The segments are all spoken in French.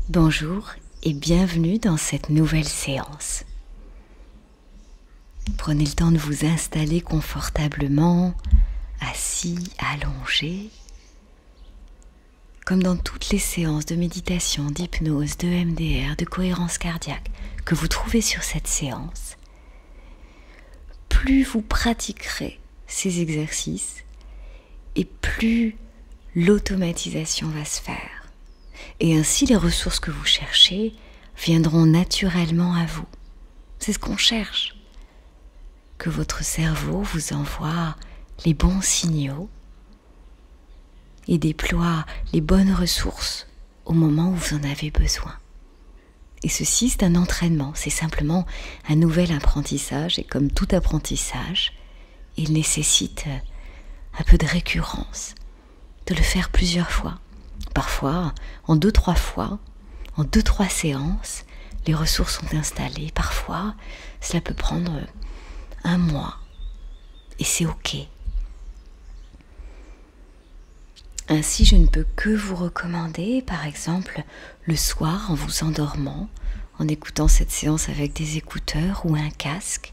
Bonjour et bienvenue dans cette nouvelle séance. Prenez le temps de vous installer confortablement, assis, allongé. Comme dans toutes les séances de méditation, d'hypnose, de MDR, de cohérence cardiaque que vous trouvez sur cette séance, plus vous pratiquerez ces exercices et plus l'automatisation va se faire. Et ainsi, les ressources que vous cherchez viendront naturellement à vous. C'est ce qu'on cherche. Que votre cerveau vous envoie les bons signaux et déploie les bonnes ressources au moment où vous en avez besoin. Et ceci, c'est un entraînement, c'est simplement un nouvel apprentissage. Et comme tout apprentissage, il nécessite un peu de récurrence, de le faire plusieurs fois. Parfois, en 2-3 fois, en 2-3 séances, les ressources sont installées. Parfois, cela peut prendre 1 mois. Et c'est OK. Ainsi, je ne peux que vous recommander, par exemple, le soir, en vous endormant, en écoutant cette séance avec des écouteurs ou un casque,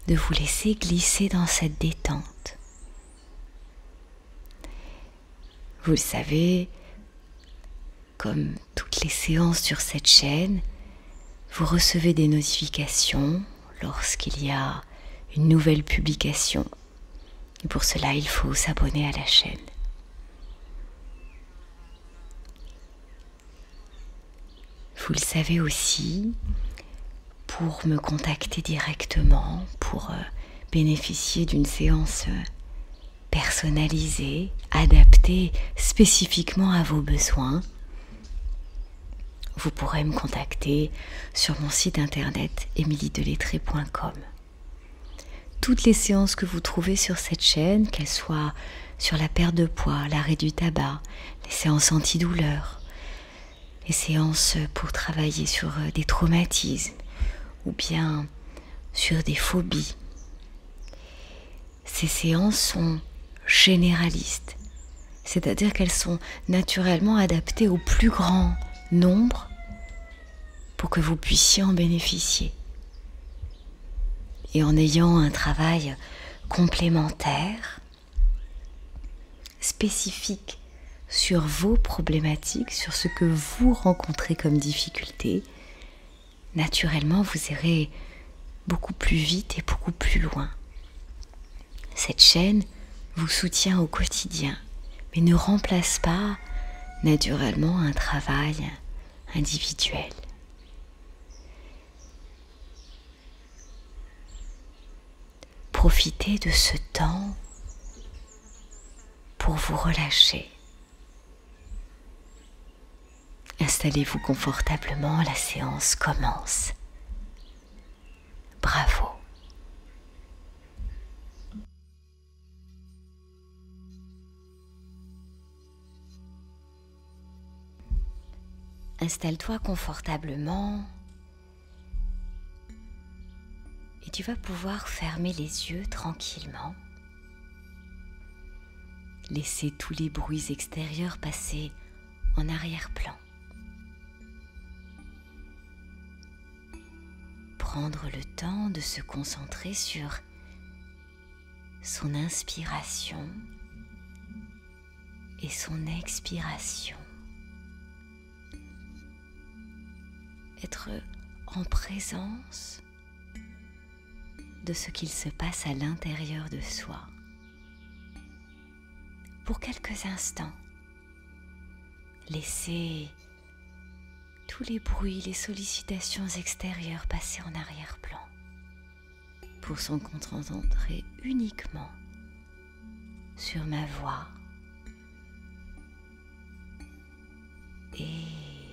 de vous laisser glisser dans cette détente. Vous le savez, comme toutes les séances sur cette chaîne, vous recevez des notifications lorsqu'il y a une nouvelle publication. Et pour cela, il faut s'abonner à la chaîne. Vous le savez aussi, pour me contacter directement, pour bénéficier d'une séance personnalisée, adaptée spécifiquement à vos besoins, vous pourrez me contacter sur mon site internet emiliedelettré.com. Toutes les séances que vous trouvez sur cette chaîne, qu'elles soient sur la perte de poids, l'arrêt du tabac, les séances antidouleurs, les séances pour travailler sur des traumatismes ou bien sur des phobies, ces séances sont généralistes, c'est-à-dire qu'elles sont naturellement adaptées au plus grand nombre pour que vous puissiez en bénéficier. Et en ayant un travail complémentaire, spécifique sur vos problématiques, sur ce que vous rencontrez comme difficulté, naturellement vous irez beaucoup plus vite et beaucoup plus loin. Cette chaîne vous soutient au quotidien, mais ne remplace pas naturellement un travail individuel. Profitez de ce temps pour vous relâcher. Installez-vous confortablement, la séance commence. Bravo. Installe-toi confortablement et tu vas pouvoir fermer les yeux tranquillement. Laisser tous les bruits extérieurs passer en arrière-plan. Prendre le temps de se concentrer sur son inspiration et son expiration. Être en présence de ce qu'il se passe à l'intérieur de soi. Pour quelques instants, laissez tous les bruits, les sollicitations extérieures passer en arrière-plan pour s'en concentrer uniquement sur ma voix et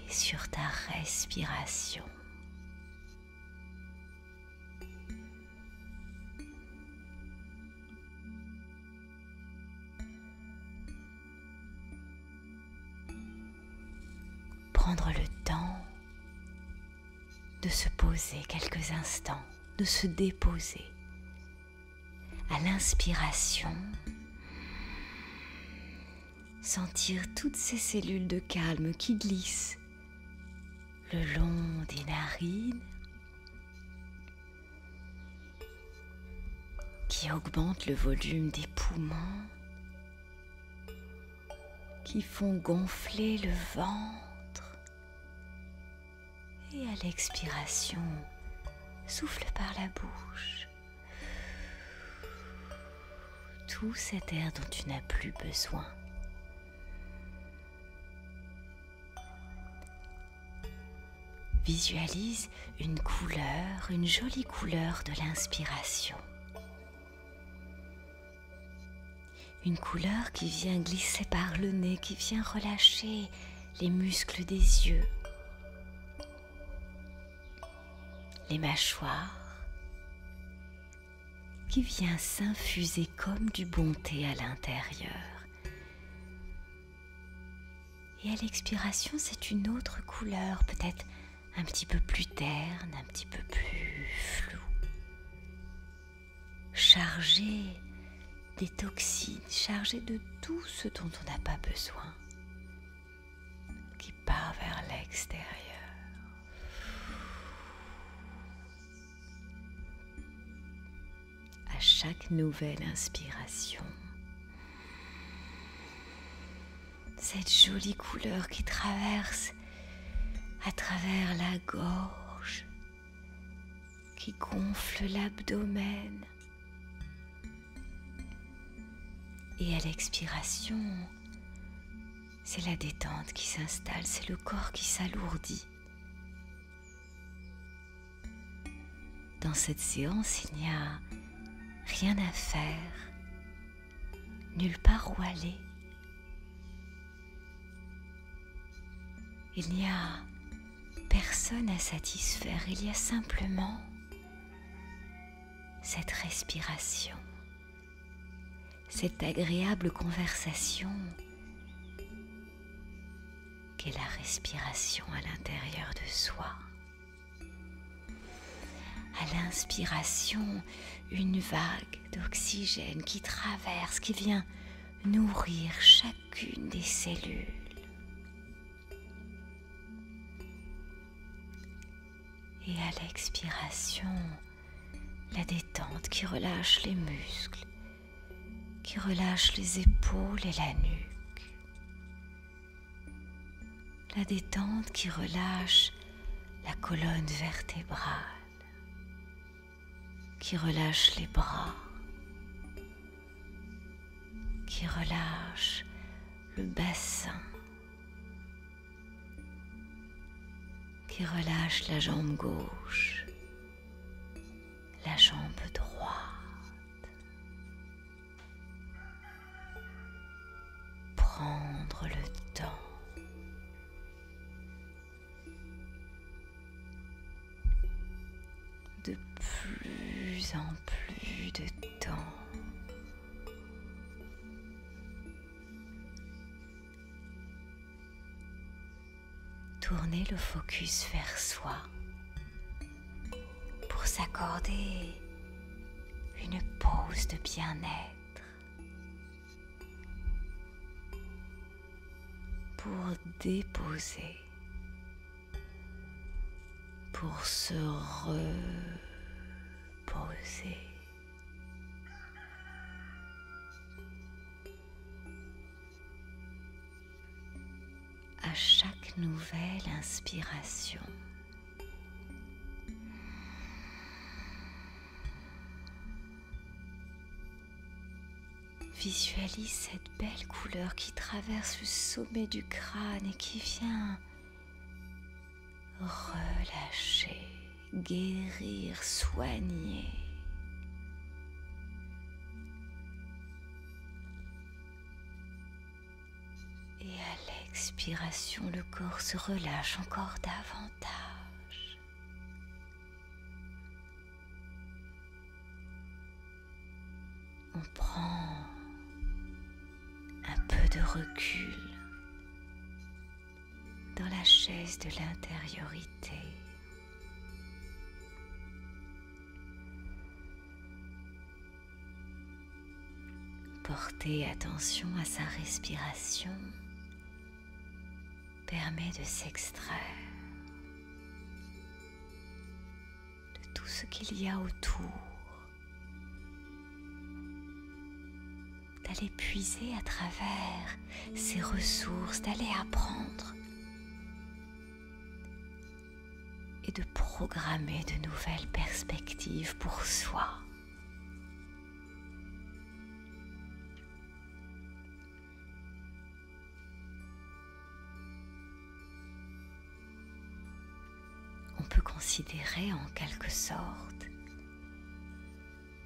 sur ta respiration. Prendre le temps de se poser quelques instants, de se déposer. À l'inspiration, sentir toutes ces cellules de calme qui glissent le long des narines, qui augmentent le volume des poumons, qui font gonfler le ventre. Et à l'expiration, souffle par la bouche tout cet air dont tu n'as plus besoin. Visualise une couleur, une jolie couleur de l'inspiration. Une couleur qui vient glisser par le nez, qui vient relâcher les muscles des yeux, les mâchoires, qui vient s'infuser comme du bon thé à l'intérieur. Et à l'expiration, c'est une autre couleur, peut-être un petit peu plus terne, un petit peu plus floue, chargée des toxines, chargée de tout ce dont on n'a pas besoin, qui part vers l'extérieur. À chaque nouvelle inspiration, cette jolie couleur qui traverse à travers la gorge, qui gonfle l'abdomen. Et à l'expiration, c'est la détente qui s'installe, c'est le corps qui s'alourdit. Dans cette séance, il n'y a rien à faire, nulle part où aller. Il n'y a personne à satisfaire, il y a simplement cette respiration, cette agréable conversation qu'est la respiration à l'intérieur de soi. À l'inspiration, une vague d'oxygène qui traverse, qui vient nourrir chacune des cellules. Et à l'expiration, la détente qui relâche les muscles, qui relâche les épaules et la nuque. La détente qui relâche la colonne vertébrale, qui relâche les bras, qui relâche le bassin, qui relâche la jambe gauche, la jambe droite. Prendre le temps de plus en plus de temps tourner le focus vers soi pour s'accorder une pause de bien-être, pour déposer, pour se reposer. À chaque nouvelle inspiration, visualise cette belle couleur qui traverse le sommet du crâne et qui vient relâcher, guérir, soigner. Et à l'expiration, le corps se relâche encore davantage. On prend un peu de recul dans la chaise de l'intériorité. porter attention à sa respiration permet de s'extraire de tout ce qu'il y a autour, d'aller puiser à travers ses ressources, d'aller apprendre et de programmer de nouvelles perspectives pour soi. On peut considérer en quelque sorte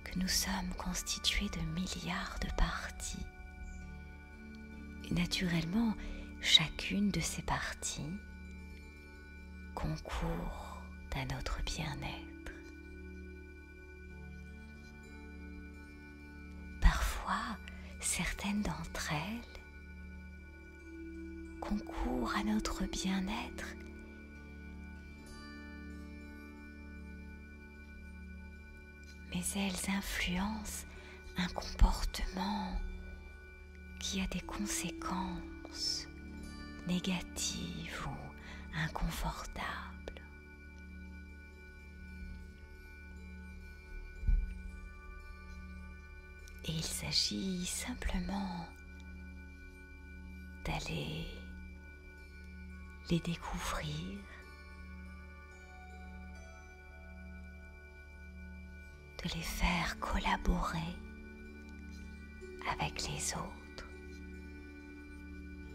que nous sommes constitués de milliards de parties. Et naturellement, chacune de ces parties concourt à notre bien-être. Parfois, certaines d'entre elles concourent à notre bien-être mais elles influencent un comportement qui a des conséquences négatives ou inconfortables. Et il s'agit simplement d'aller les découvrir, de les faire collaborer avec les autres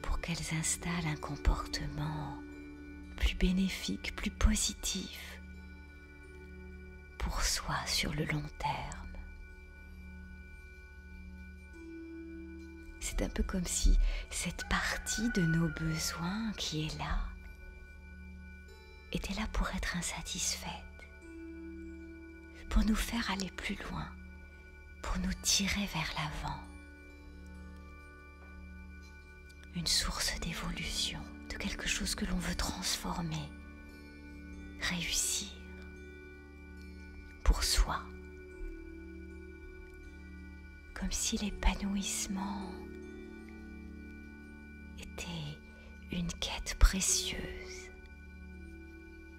pour qu'elles installent un comportement plus bénéfique, plus positif pour soi sur le long terme. C'est un peu comme si cette partie de nos besoins qui est là était là pour être insatisfaite, pour nous faire aller plus loin, pour nous tirer vers l'avant. Une source d'évolution, de quelque chose que l'on veut transformer, réussir pour soi. Comme si l'épanouissement était une quête précieuse,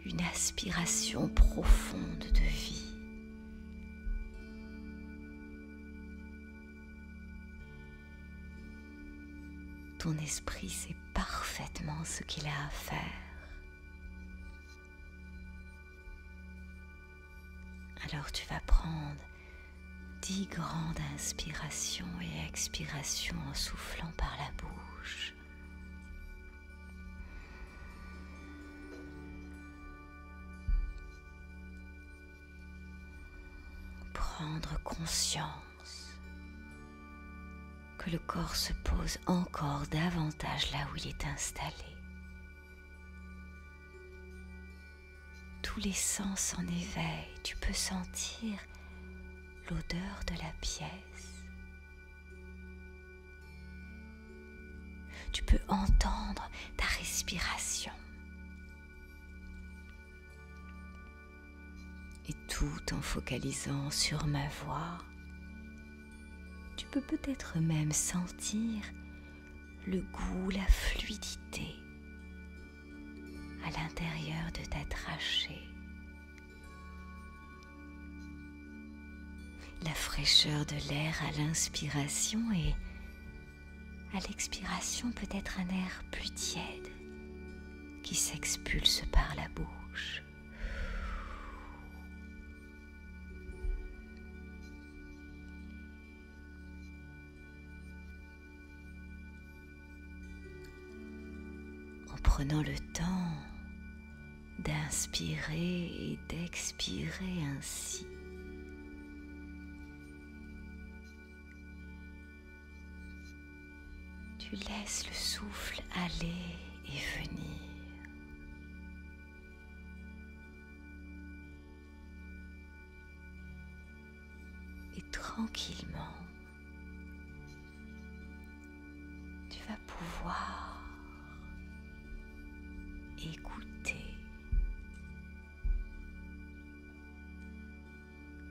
une aspiration profonde de vie. Ton esprit sait parfaitement ce qu'il a à faire. Alors tu vas prendre 10 grandes inspirations et expirations en soufflant par la bouche. Prendre conscience que le corps se pose encore davantage là où il est installé. Tous les sens en éveil, tu peux sentir l'odeur de la pièce. Tu peux entendre ta respiration. Et tout en focalisant sur ma voix, tu peux peut-être même sentir le goût, la fluidité à l'intérieur de ta trachée. La fraîcheur de l'air à l'inspiration et à l'expiration peut-être un air plus tiède qui s'expulse par la bouche. En prenant le temps d'inspirer et d'expirer ainsi, tu laisses le souffle aller et venir. Et tranquillement, tu vas pouvoir écouter,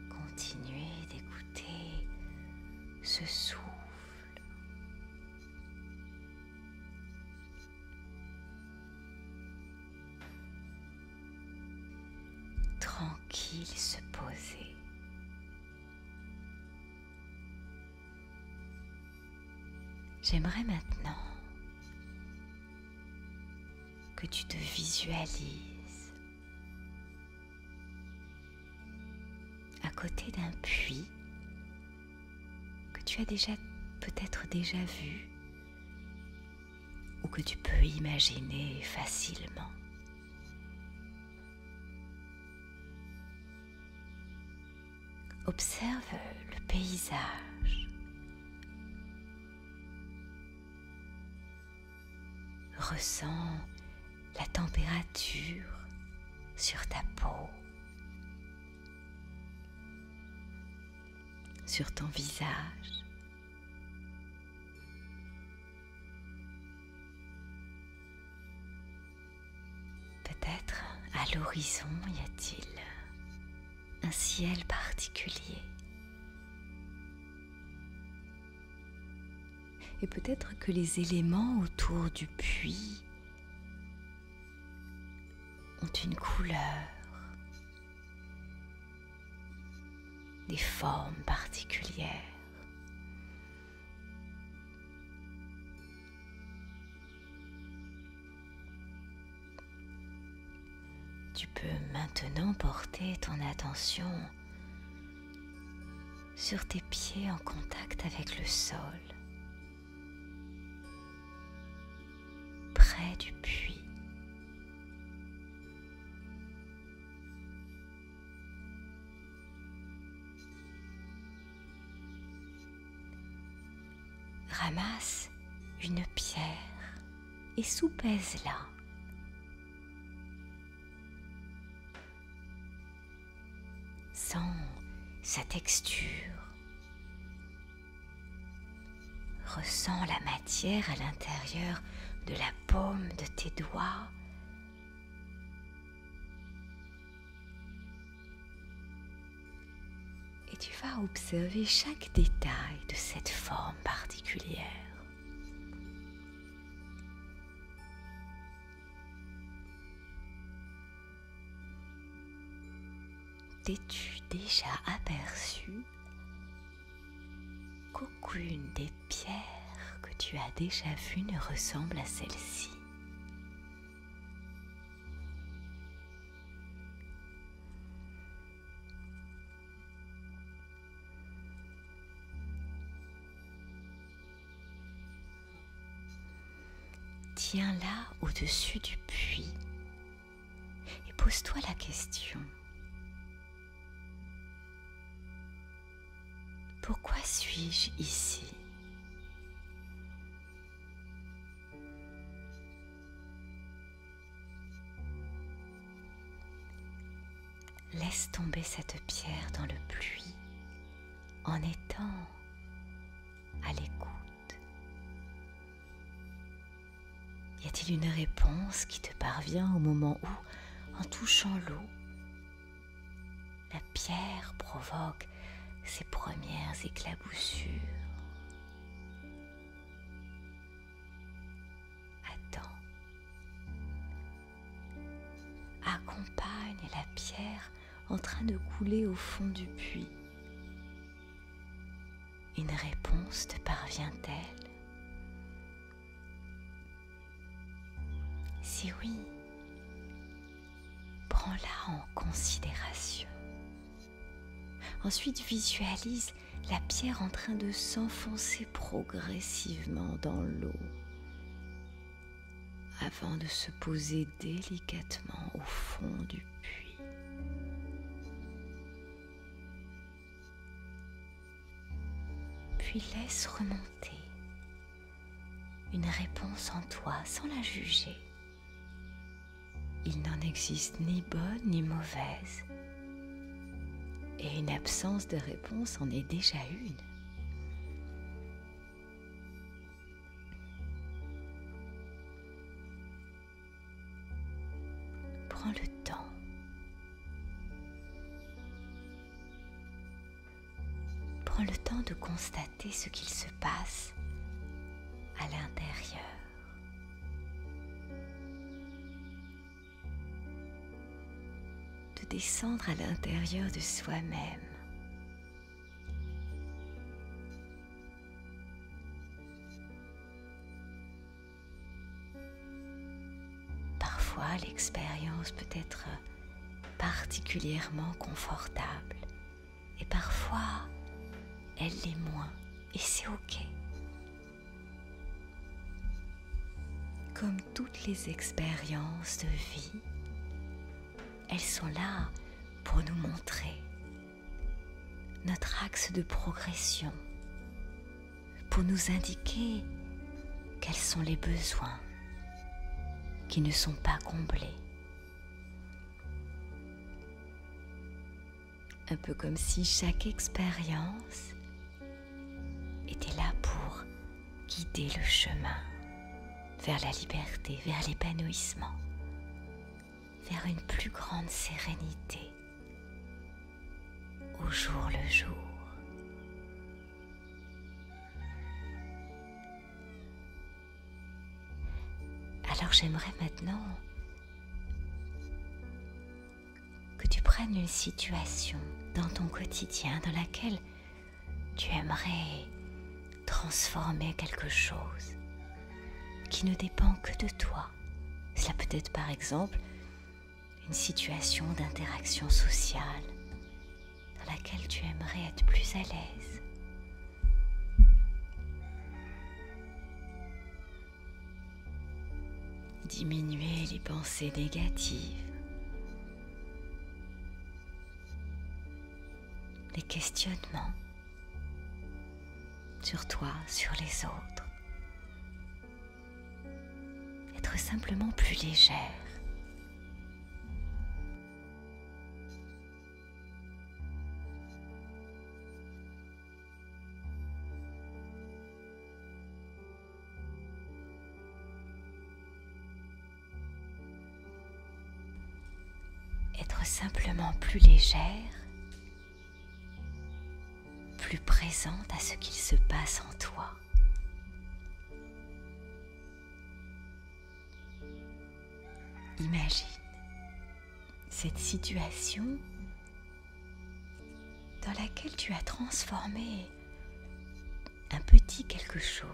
continuer d'écouter ce souffle va-t-il se poser? J'aimerais maintenant que tu te visualises à côté d'un puits que tu as peut-être déjà vu ou que tu peux imaginer facilement. Observe le paysage. Ressens la température sur ta peau, sur ton visage. Peut-être à l'horizon y a-t-il un ciel particulier. Et peut-être que les éléments autour du puits ont une couleur, des formes particulières. Tu peux maintenant porter ton attention sur tes pieds en contact avec le sol, près du puits. Ramasse une pierre et soupèse-la. Sens sa texture. Ressens la matière à l'intérieur de la paume de tes doigts. Et tu vas observer chaque détail de cette forme particulière. T'es-tu déjà aperçu qu'aucune des pierres que tu as déjà vues ne ressemble à celle-ci? Tiens-la au-dessus du puits et pose-toi la question. Pourquoi suis-je ici? Laisse tomber cette pierre dans le pluie en étant à l'écoute. Y a-t-il une réponse qui te parvient au moment où, en touchant l'eau, la pierre provoque ses premières éclaboussures? Attends. Accompagne la pierre en train de couler au fond du puits. Une réponse te parvient-elle? Si oui, prends-la en considération. Ensuite, visualise la pierre en train de s'enfoncer progressivement dans l'eau avant de se poser délicatement au fond du puits. Puis laisse remonter une réponse en toi sans la juger. Il n'en existe ni bonne ni mauvaise. Et une absence de réponse en est déjà une. Prends le temps. Prends le temps de constater ce qu'il se passe à l'intérieur. De descendre à l'intérieur de soi-même. Parfois, l'expérience peut être particulièrement confortable et parfois, elle l'est moins et c'est ok. Comme toutes les expériences de vie, elles sont là pour nous montrer notre axe de progression, pour nous indiquer quels sont les besoins qui ne sont pas comblés. Un peu comme si chaque expérience était là pour guider le chemin vers la liberté, vers l'épanouissement, vers une plus grande sérénité au jour le jour. Alors j'aimerais maintenant que tu prennes une situation dans ton quotidien dans laquelle tu aimerais transformer quelque chose qui ne dépend que de toi. Cela peut être par exemple une situation d'interaction sociale dans laquelle tu aimerais être plus à l'aise. Diminuer les pensées négatives, les questionnements sur toi, sur les autres. Être simplement plus légère. Être simplement plus légère, plus présente à ce qu'il se passe en toi. Imagine cette situation dans laquelle tu as transformé un petit quelque chose.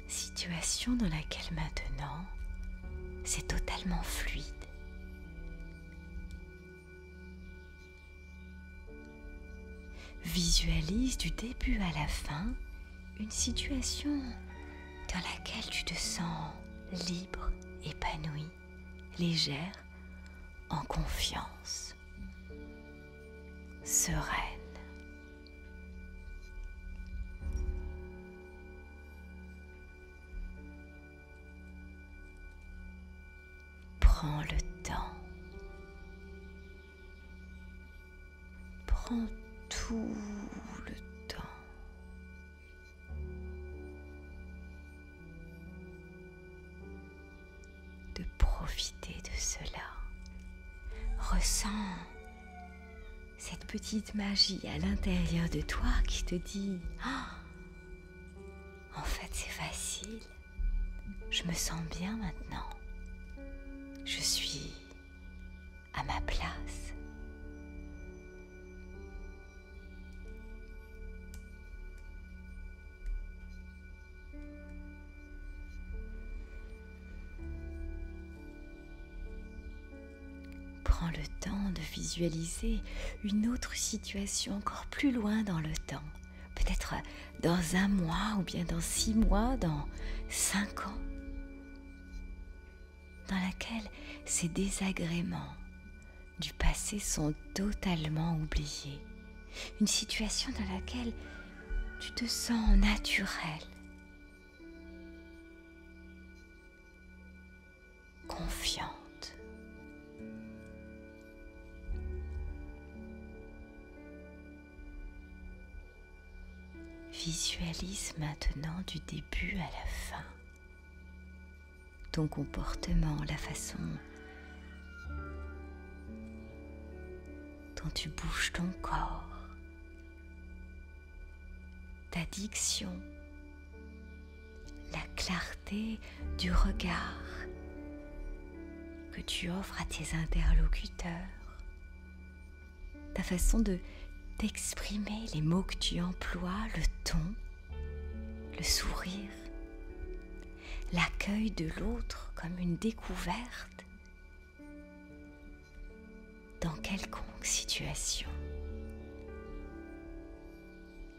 Situation dans laquelle maintenant c'est totalement fluide. Visualise du début à la fin une situation dans laquelle tu te sens libre, épanouie, légère, en confiance, sereine. Prends le temps. Prends tout le temps. De profiter de cela. Ressens cette petite magie à l'intérieur de toi qui te dit « En fait, c'est facile. Je me sens bien maintenant. Je suis à ma place. » Prends le temps de visualiser une autre situation encore plus loin dans le temps. Peut-être dans 1 mois ou bien dans 6 mois, dans 5 ans. Dans laquelle ces désagréments du passé sont totalement oubliés. Une situation dans laquelle tu te sens naturel, confiante. Visualise maintenant du début à la fin ton comportement, la façon dont tu bouges ton corps, ta diction, la clarté du regard que tu offres à tes interlocuteurs, ta façon d'exprimer les mots que tu emploies, le ton, le sourire, l'accueil de l'autre comme une découverte dans quelconque situation.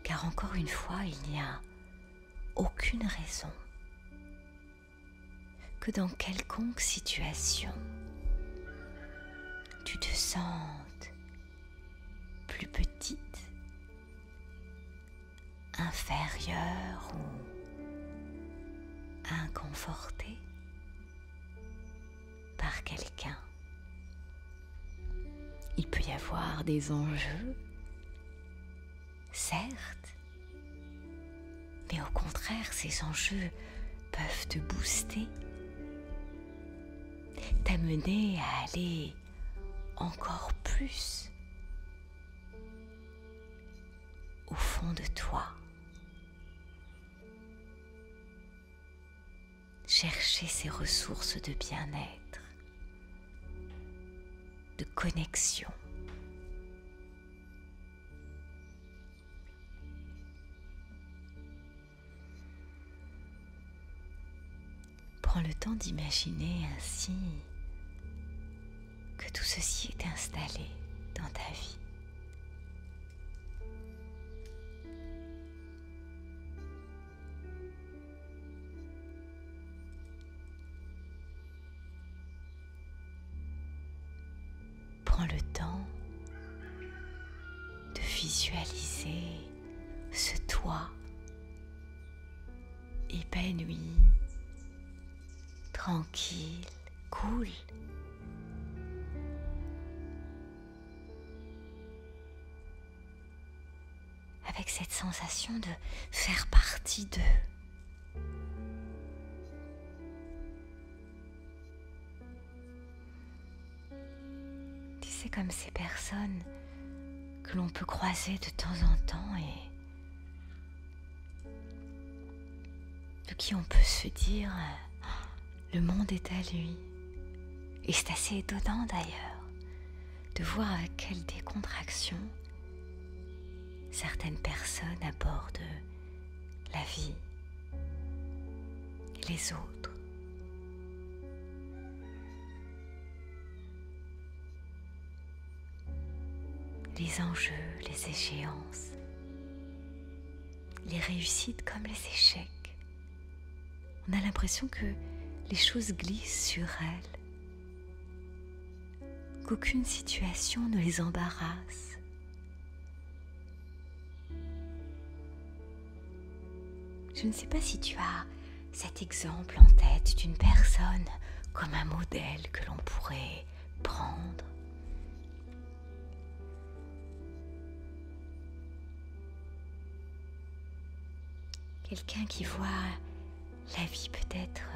Car encore une fois, il n'y a aucune raison que dans quelconque situation, tu te sentes plus petite, inférieure ou inconfortée par quelqu'un. Il peut y avoir des enjeux, certes, mais au contraire, ces enjeux peuvent te booster, t'amener à aller encore plus au fond de toi. Chercher ces ressources de bien-être, de connexion. Prends le temps d'imaginer ainsi que tout ceci est installé dans ta vie. Prends le temps de visualiser ce toi épanoui, tranquille, cool. Avec cette sensation de faire partie d'eux. Tu sais, comme ces personnes que l'on peut croiser de temps en temps et de qui on peut se dire le monde est à lui. Et c'est assez étonnant d'ailleurs de voir avec quelle décontraction certaines personnes abordent la vie et les autres. Les enjeux, les échéances, les réussites comme les échecs. On a l'impression que les choses glissent sur elles, qu'aucune situation ne les embarrasse. Je ne sais pas si tu as cet exemple en tête d'une personne comme un modèle que l'on pourrait prendre. Quelqu'un qui voit la vie peut-être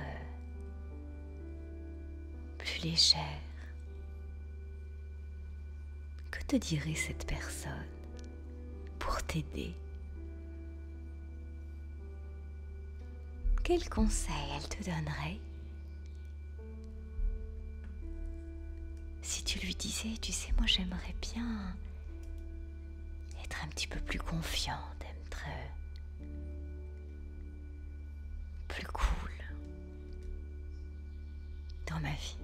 plus légère. Que te dirait cette personne pour t'aider? Quel conseil elle te donnerait si tu lui disais, tu sais, moi j'aimerais bien être un petit peu plus confiante, être plus cool dans ma vie.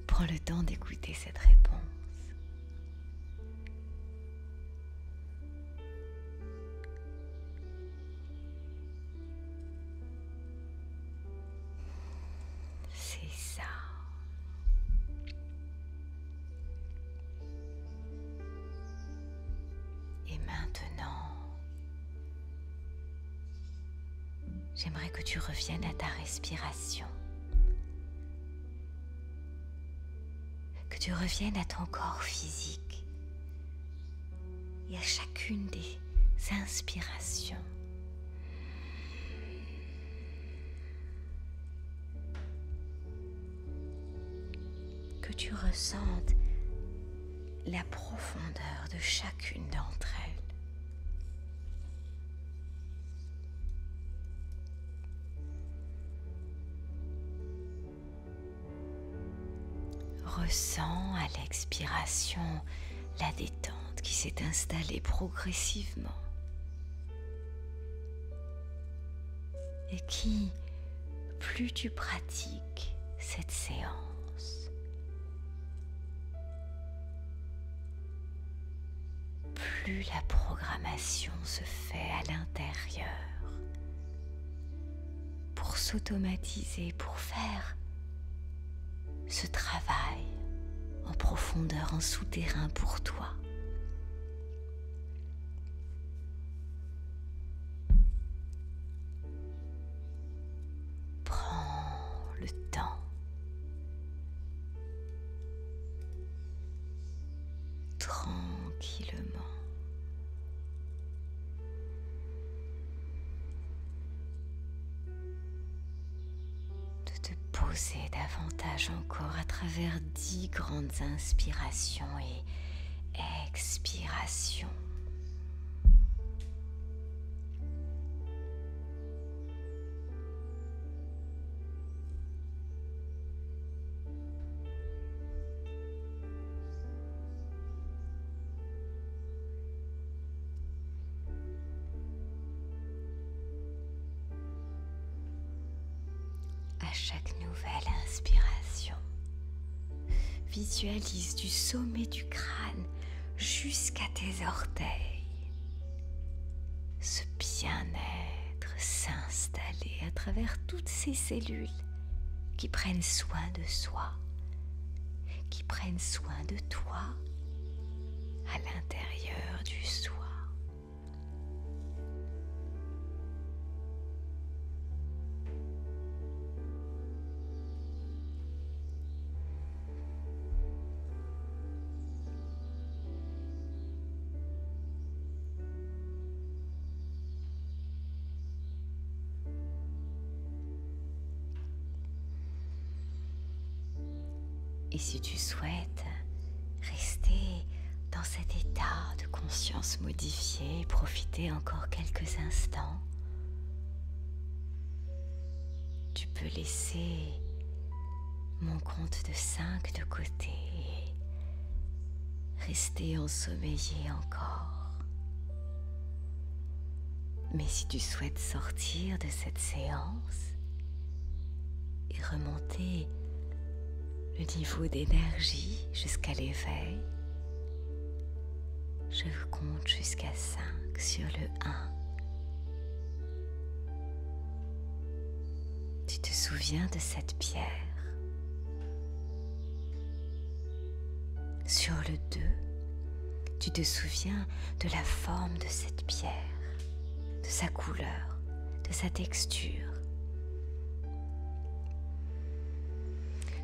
Prends le temps d'écouter cette réponse. C'est ça. Et maintenant, j'aimerais que tu reviennes à ta respiration. Que tu reviennes à ton corps physique et à chacune des inspirations. Que tu ressentes la profondeur de chacune d'entre elles. ressens à l'expiration la détente qui s'est installée progressivement et qui, plus tu pratiques cette séance, plus la programmation se fait à l'intérieur pour s'automatiser, pour faire ce travail en profondeur, en souterrain pour toi. Prends le temps. Tranquillement. De te poser davantage encore à travers 10 grandes inspirations et expirations. À chaque nouvelle inspiration, visualise du sommet du crâne jusqu'à tes orteils ce bien-être s'installer à travers toutes ces cellules qui prennent soin de soi, qui prennent soin de toi à l'intérieur du soi. Et si tu souhaites rester dans cet état de conscience modifié et profiter encore quelques instants, tu peux laisser mon compte de 5 de côté et rester ensommeillé encore. Mais si tu souhaites sortir de cette séance et remonter le niveau d'énergie jusqu'à l'éveil, je compte jusqu'à 5 sur le 1. Tu te souviens de cette pierre. Sur le 2, tu te souviens de la forme de cette pierre, de sa couleur, de sa texture.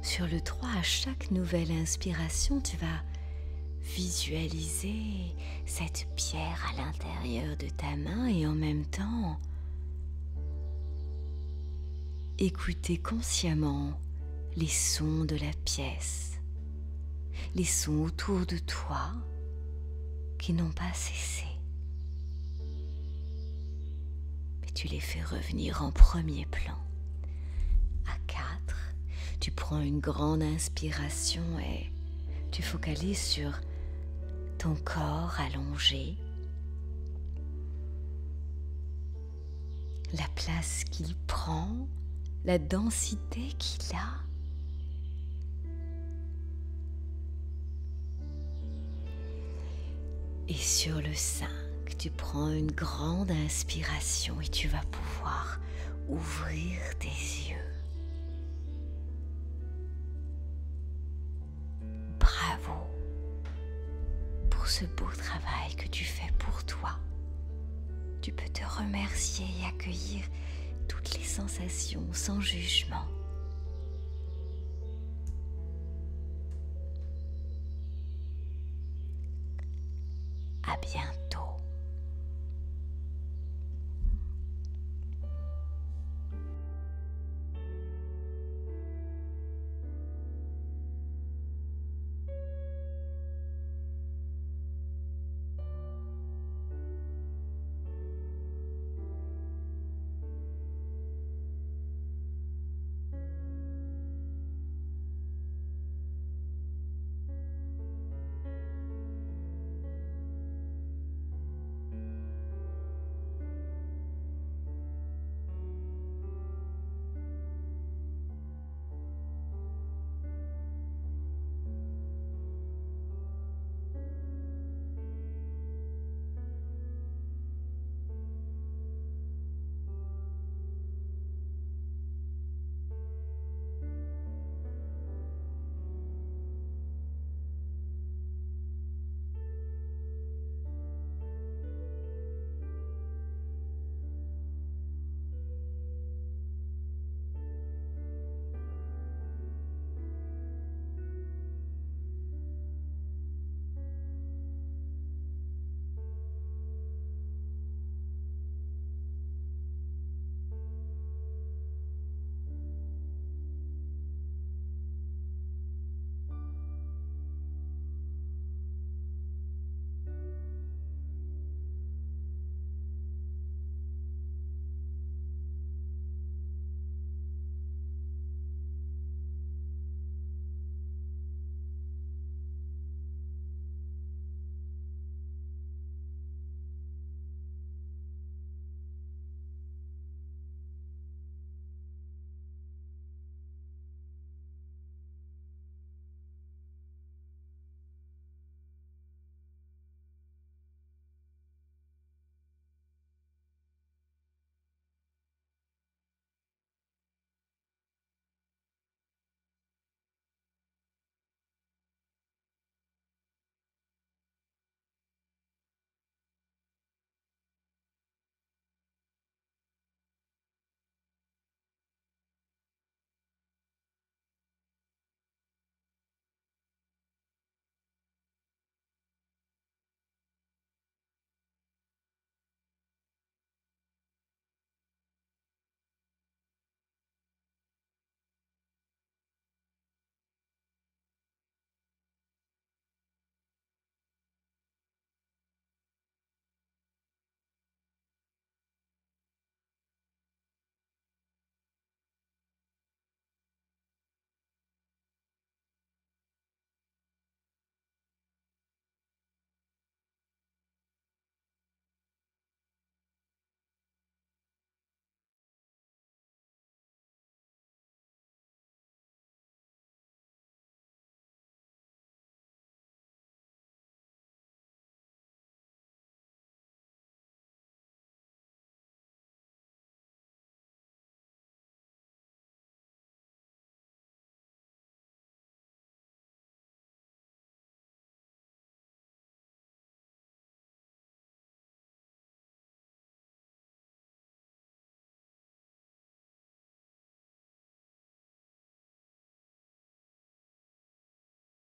Sur le 3, à chaque nouvelle inspiration, tu vas visualiser cette pierre à l'intérieur de ta main et en même temps écouter consciemment les sons de la pièce, les sons autour de toi qui n'ont pas cessé. Mais tu les fais revenir en premier plan. À 4, tu prends une grande inspiration et tu focalises sur ton corps allongé, la place qu'il prend, la densité qu'il a. Et sur le 5, tu prends une grande inspiration et tu vas pouvoir ouvrir tes yeux. Bravo pour ce beau travail que tu fais pour toi. Tu peux te remercier et accueillir toutes les sensations sans jugement. À bientôt.